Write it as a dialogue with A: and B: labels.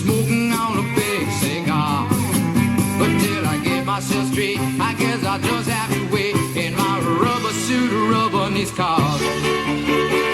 A: smoking on a big cigar. But till I get myself straight, I guess I'll just have to wait in my rubber suit, rubber knee cars.